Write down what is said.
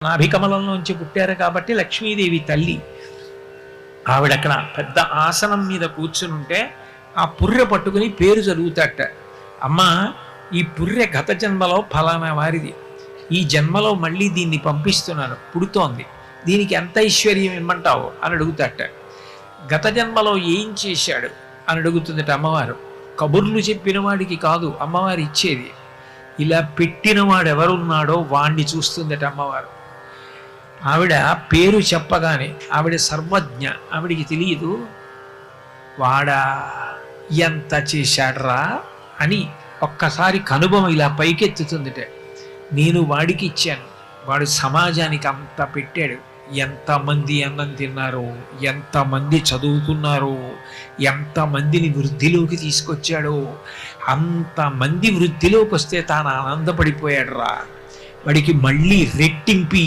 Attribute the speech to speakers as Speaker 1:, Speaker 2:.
Speaker 1: నాభికమలంలోంచి పుట్టారు కాబట్టి లక్ష్మీదేవి తల్లి. ఆవిడక్కడ పెద్ద ఆసనం మీద కూర్చునుంటే ఆ పుర్రె పట్టుకుని పేరు చదువుతాట. అమ్మ, ఈ పుర్రె గత జన్మలో ఫలానా వారిది, ఈ జన్మలో మళ్ళీ దీన్ని పంపిస్తున్నాను, పుడుతోంది, దీనికి ఎంత ఐశ్వర్యం ఇమ్మంటావు అని అడుగుతాట. గత జన్మలో ఏం చేశాడు అని అడుగుతుందట అమ్మవారు. కబుర్లు చెప్పిన వాడికి కాదు అమ్మవారు ఇచ్చేది, ఇలా పెట్టినవాడు ఎవరున్నాడో వాణ్ణి చూస్తుందట అమ్మవారు. ఆవిడ పేరు చెప్పగానే ఆవిడ సర్వజ్ఞ, ఆవిడికి తెలియదు వాడా ఎంత చేశాడ్రా అని ఒక్కసారి కనుబొమ ఇలా పైకెత్తుతుందిట. నేను వాడికి ఇచ్చాను, వాడు సమాజానికి అంత పెట్టాడు, ఎంతమంది అన్నం తిన్నారో, ఎంతమంది చదువుకున్నారో, ఎంతమందిని వృద్ధిలోకి తీసుకొచ్చాడో, అంతమంది వృద్ధిలోకి వస్తే తాను ఆనందపడిపోయాడు రా, వాడికి మళ్ళీ రెట్టింపి